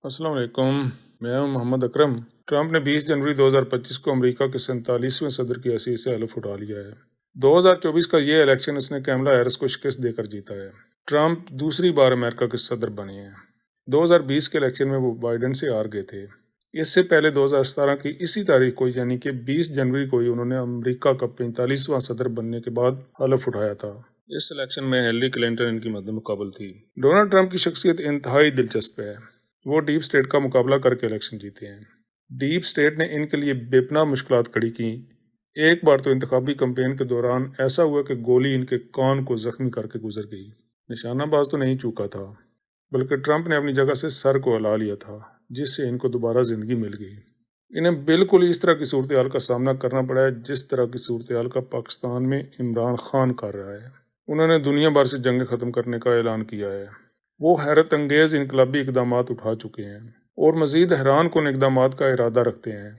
السلام علیکم، میں ہوں محمد اکرم۔ ٹرمپ نے 20 جنوری 2025 کو امریکہ کے 47ویں صدر کی حیثیت سے حلف اٹھا لیا ہے۔ 2024 کا یہ الیکشن اس نے کیملا ہیرس کو شکست دے کر جیتا ہے۔ ٹرمپ دوسری بار امریکہ کے صدر بنے ہیں۔ 2020 کے الیکشن میں وہ بائیڈن سے ہار گئے تھے۔ اس سے پہلے 2017 کی اسی تاریخ کو یعنی کہ 20 جنوری کو ہی انہوں نے امریکہ کا 45واں صدر بننے کے بعد حلف اٹھایا تھا۔ اس الیکشن میں ہیلری کلنٹن ان کی مد مقابل تھی۔ ڈونلڈ ٹرمپ کی شخصیت انتہائی دلچسپ ہے۔ وہ ڈیپ اسٹیٹ کا مقابلہ کر کے الیکشن جیتے ہیں۔ ڈیپ اسٹیٹ نے ان کے لیے بے پناہ مشکلات کھڑی کی۔ ایک بار تو انتخابی کمپین کے دوران ایسا ہوا کہ گولی ان کے کان کو زخمی کر کے گزر گئی۔ نشانہ باز تو نہیں چوکا تھا، بلکہ ٹرمپ نے اپنی جگہ سے سر کو ہلا لیا تھا، جس سے ان کو دوبارہ زندگی مل گئی۔ انہیں بالکل اس طرح کی صورتحال کا سامنا کرنا پڑا ہے جس طرح کی صورتحال کا پاکستان میں عمران خان کر رہا ہے۔ انہوں نے دنیا بھر سے جنگیں ختم کرنے کا اعلان کیا ہے۔ وہ حیرت انگیز انقلابی اقدامات اٹھا چکے ہیں اور مزید حیران کن اقدامات کا ارادہ رکھتے ہیں۔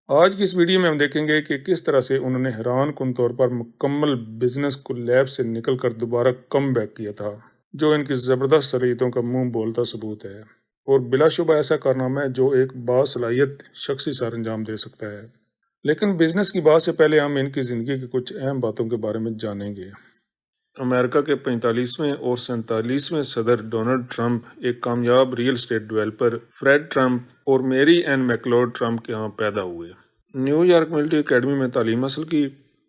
آج کی اس ویڈیو میں ہم دیکھیں گے کہ کس طرح سے انہوں نے حیران کن طور پر مکمل بزنس کو لیب سے نکل کر دوبارہ کم بیک کیا تھا، جو ان کی زبردست صلاحیتوں کا منہ بولتا ثبوت ہے اور بلا شبہ ایسا کارنامہ ہے جو ایک باصلاحیت شخصی سر انجام دے سکتا ہے۔ لیکن بزنس کی بات سے پہلے ہم ان کی زندگی کی کچھ اہم باتوں کے بارے میں جانیں گے۔ امریکہ کے 45ویں اور 47ویں صدر ڈونلڈ ٹرمپ ایک کامیاب real estate developer Fred Trump اور میری این میکلوڈ ٹرمپ کے ہاں پیدا ہوئے۔ نیو یارک ملٹری اکیڈمی میں تعلیم حاصل کی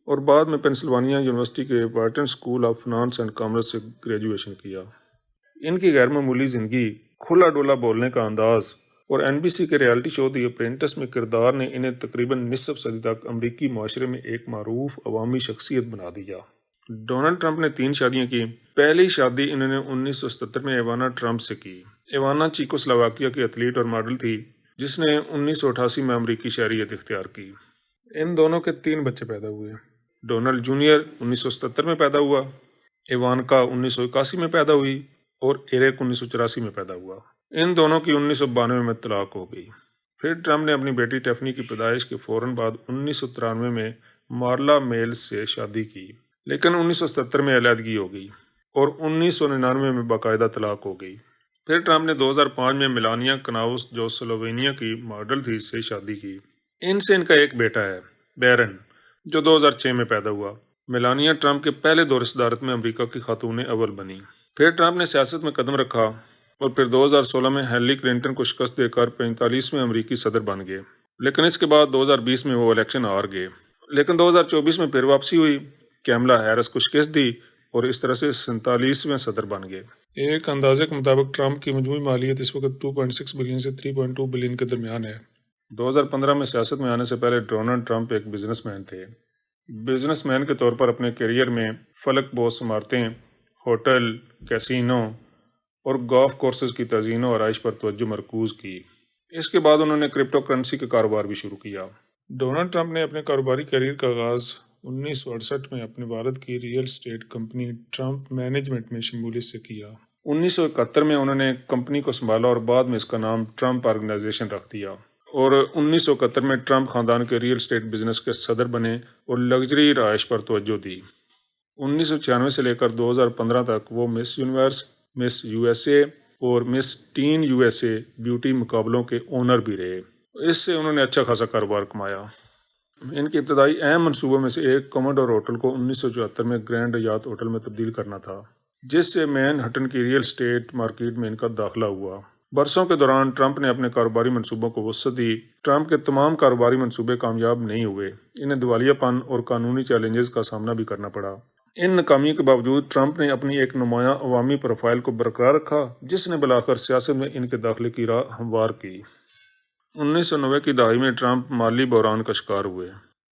اور بعد میں پینسلوانیا یونیورسٹی کے Wharton school of finance and commerce سے گریجویشن کیا۔ ان کی غیر معمولی زندگی، کھلا ڈولا بولنے کا انداز اور NBC کے ریالٹی شو دی اپرینٹس میں کردار نے انہیں تقریباً نصف صدی تک امریکی معاشرے میں ایک معروف عوامی شخصیت بنا دیا۔ ڈونلڈ ٹرمپ نے 3 شادیاں کی۔ پہلی شادی انہوں نے 1977 میں ایوانا ٹرمپ سے کی۔ ایوانا چیکوسلواکیہ کی ایتھلیٹ اور ماڈل تھی جس نے 1988 میں امریکی شہریت اختیار کی۔ ان دونوں کے 3 بچے پیدا ہوئے۔ ڈونلڈ جونیئر 1977 میں پیدا ہوا، ایوانکا 1981 میں پیدا ہوئی اور ایرک 1984 میں پیدا ہوا۔ ان دونوں کی 1992 میں طلاق ہو گئی۔ پھر ٹرمپ نے اپنی بیٹی ٹیفنی کی پیدائش کے فوراً بعد 1993 میں مارلا میلز سے شادی کی، لیکن 1977 میں علیحدگی ہو گئی اور 1999 میں باقاعدہ طلاق ہو گئی۔ پھر ٹرمپ نے 2005 میں میلانیا کناؤس جو سلووینیا کی ماڈل تھی سے شادی کی۔ ان سے ان کا ایک بیٹا ہے، بیرن، جو 2006 میں پیدا ہوا۔ میلانیا ٹرمپ کے پہلے دور صدارت میں امریکہ کی خاتون اول بنی۔ پھر ٹرمپ نے سیاست میں قدم رکھا اور پھر 2016 میں ہیلری کلنٹن کو شکست دے کر 45ویں امریکی صدر بن گئے، لیکن اس کے بعد 2020 میں وہ الیکشن ہار گئے۔ لیکن 2024 میں پھر واپسی ہوئی، کیملا ہیرس کو شکست دی اور اس طرح سے 47ویں صدر بن گئے۔ ایک اندازے کے مطابق ٹرمپ کی مجموعی مالیت اس وقت 2.6 بلین سے 3.2 بلین کے درمیان ہے۔ 2015 میں سیاست میں آنے سے پہلے ڈونلڈ ٹرمپ ایک بزنس مین تھے۔ بزنس مین کے طور پر اپنے کیریئر میں فلک بوس عمارتیں، ہوٹل، کیسینو اور گولف کورسز کی تزئین و آرائش پر توجہ مرکوز کی۔ اس کے بعد انہوں نے کرپٹو کرنسی کا کاروبار بھی شروع کیا۔ ڈونلڈ ٹرمپ نے اپنے کاروباری کیریئر کا آغاز 1968 میں اپنے والد کی real estate company Trump management میں شمولیت سے کیا۔ 1971 میں انہوں نے کمپنی کو سنبھالا اور بعد میں اس کا نام ٹرمپ آرگنائزیشن رکھ دیا اور 1971 میں ٹرمپ خاندان کے ریئل اسٹیٹ بزنس کے صدر بنے اور لگژری رہائش پر توجہ دی۔ 1996 سے لے کر 2015 تک وہ مس یونیورس، مس USA اور مس ٹین USA بیوٹی مقابلوں کے اونر بھی رہے۔ اس سے انہوں نے اچھا خاصا کاروبار کمایا۔ ان کے ابتدائی اہم منصوبوں میں سے ایک کوموڈور ہوٹل کو 1974 میں گرینڈ حیات ہوٹل میں تبدیل کرنا تھا، جس سے مین ہٹن کی ریئل اسٹیٹ مارکیٹ میں ان کا داخلہ ہوا۔ برسوں کے دوران ٹرمپ نے اپنے کاروباری منصوبوں کو وسعت دی۔ ٹرمپ کے تمام کاروباری منصوبے کامیاب نہیں ہوئے، انہیں دیوالیہ پن اور قانونی چیلنجز کا سامنا بھی کرنا پڑا۔ ان ناکامیوں کے باوجود ٹرمپ نے اپنی ایک نمایاں عوامی پروفائل کو برقرار رکھا، جس نے بالآخر سیاست میں ان کے داخلے کی راہ ہموار کی۔ 1990 کی دہائی میں ٹرمپ مالی بحران کا شکار ہوئے۔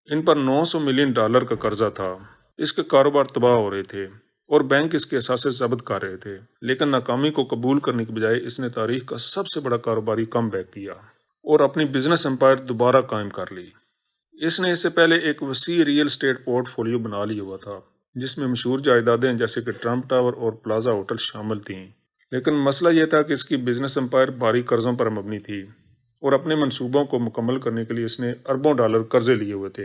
ان پر $900 ملین کا قرضہ تھا۔ اس کے کاروبار تباہ ہو رہے تھے اور بینک اس کے اثاثے ضبط کر رہے تھے، لیکن ناکامی کو قبول کرنے کی بجائے اس نے تاریخ کا سب سے بڑا کاروباری کم بیک کیا اور اپنی بزنس امپائر دوبارہ قائم کر لی۔ اس نے اس سے پہلے ایک وسیع ریئل اسٹیٹ پورٹ فولیو بنا لیا ہوا تھا، جس میں مشہور جائیدادیں جیسے کہ ٹرمپ ٹاور اور پلازا ہوٹل شامل تھیں۔ لیکن مسئلہ یہ تھا کہ اس کی بزنس امپائر بھاری قرضوں پر مبنی تھی اور اپنے منصوبوں کو مکمل کرنے کے لیے اس نے اربوں ڈالر قرضے لیے ہوئے تھے۔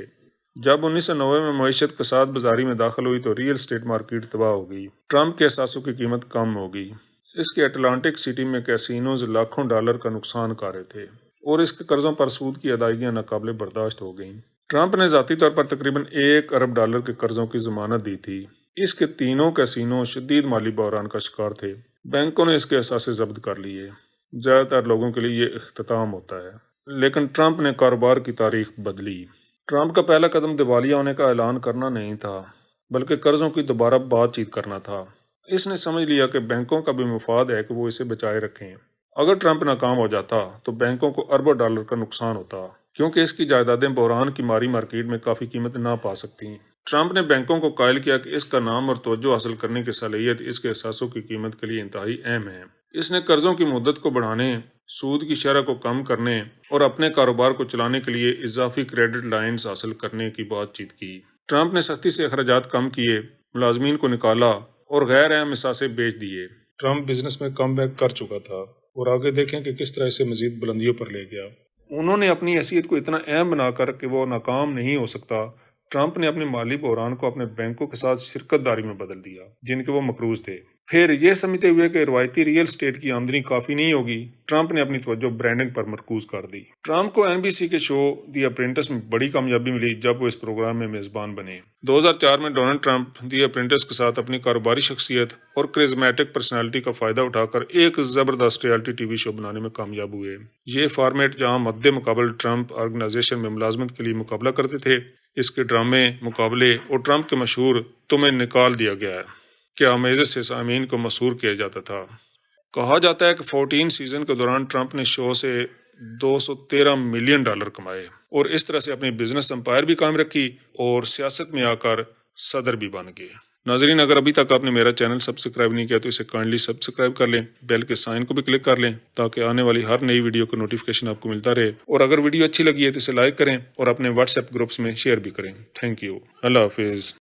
جب 1990 میں معیشت کساد بازاری میں داخل ہوئی تو ریئل اسٹیٹ مارکیٹ تباہ ہو گئی۔ ٹرمپ کے اثاثوں کی قیمت کم ہو گئی۔ اس کے اٹلانٹک سٹی میں کیسینوز لاکھوں ڈالر کا نقصان کر رہے تھے اور اس کے قرضوں پر سود کی ادائیگیاں ناقابل برداشت ہو گئیں۔ ٹرمپ نے ذاتی طور پر تقریباً 1 ارب ڈالر کے قرضوں کی ضمانت دی تھی۔ اس کے تینوں کیسینو شدید مالی بحران کا شکار تھے۔ بینکوں نے اس کے اثاثے ضبط کر لیے۔ زیادہ تر لوگوں کے لیے یہ اختتام ہوتا ہے، لیکن ٹرمپ نے کاروبار کی تاریخ بدلی۔ ٹرمپ کا پہلا قدم دیوالیہ ہونے کا اعلان کرنا نہیں تھا، بلکہ قرضوں کی دوبارہ بات چیت کرنا تھا۔ اس نے سمجھ لیا کہ بینکوں کا بھی مفاد ہے کہ وہ اسے بچائے رکھیں۔ اگر ٹرمپ ناکام ہو جاتا تو بینکوں کو اربوں ڈالر کا نقصان ہوتا، کیونکہ اس کی جائیدادیں بحران کی ماری مارکیٹ میں کافی قیمت نہ پا سکتیں۔ ٹرمپ نے بینکوں کو قائل کیا کہ اس کا نام اور توجہ حاصل کرنے کی صلاحیت اس کے اثاثوں کی قیمت کے لیے انتہائی اہم ہے۔ اس نے قرضوں کی مدت کو بڑھانے، سود کی شرح کو کم کرنے اور اپنے کاروبار کو چلانے کے لیے اضافی کریڈٹ لائنز حاصل کرنے کی بات چیت کی۔ ٹرمپ نے سختی سے اخراجات کم کیے، ملازمین کو نکالا اور غیر اہم اثاثے بیچ دیے۔ ٹرمپ بزنس میں کم بیک کر چکا تھا اور آگے دیکھیں کہ کس طرح اسے مزید بلندیوں پر لے گیا۔ انہوں نے اپنی حیثیت کو اتنا اہم بنا کر کہ وہ ناکام نہیں ہو سکتا، ٹرمپ نے اپنے مالی بحران کو اپنے بینکوں کے ساتھ شرکت داری میں بدل دیا، جن کے وہ مقروض تھے۔ پھر یہ سمجھتے ہوئے کہ روایتی ریئل اسٹیٹ کی آمدنی کافی نہیں ہوگی، ٹرمپ نے اپنی توجہ برانڈنگ پر مرکوز کر دی۔ ٹرمپ کو NBC کے شو دی اپرینٹس میں بڑی کامیابی ملی جب وہ اس پروگرام میں میزبان بنے۔ 2004 میں ڈونلڈ ٹرمپ دی اپرینٹس کے ساتھ اپنی کاروباری شخصیت اور کرزمیٹک پرسنالٹی کا فائدہ اٹھا کر ایک زبردست ریالٹی ٹی وی شو بنانے میں کامیاب ہوئے۔ یہ فارمیٹ جہاں مد مقابل ٹرمپ آرگنائزیشن میں ملازمت کے لیے مقابلہ کرتے تھے، اس کے ڈرامے، مقابلے اور ٹرمپ کے مشہور "تمہیں نکال دیا گیا ہے" کے آمیزے سے سامعین کو مسحور کیا جاتا تھا۔ کہا جاتا ہے کہ 14 سیزن کے دوران ٹرمپ نے شو سے $213 ملین کمائے اور اس طرح سے اپنی بزنس امپائر بھی قائم رکھی اور سیاست میں آ کر صدر بھی بن گئے۔ ناظرین، اگر ابھی تک آپ نے میرا چینل سبسکرائب نہیں کیا تو اسے کائنڈلی سبسکرائب کر لیں، بیل کے سائن کو بھی کلک کر لیں تاکہ آنے والی ہر نئی ویڈیو کا نوٹیفیکیشن آپ کو ملتا رہے، اور اگر ویڈیو اچھی لگی ہے تو اسے لائک کریں اور اپنے واٹس ایپ گروپس میں شیئر بھی کریں۔ Thank you. اللہ حافظ۔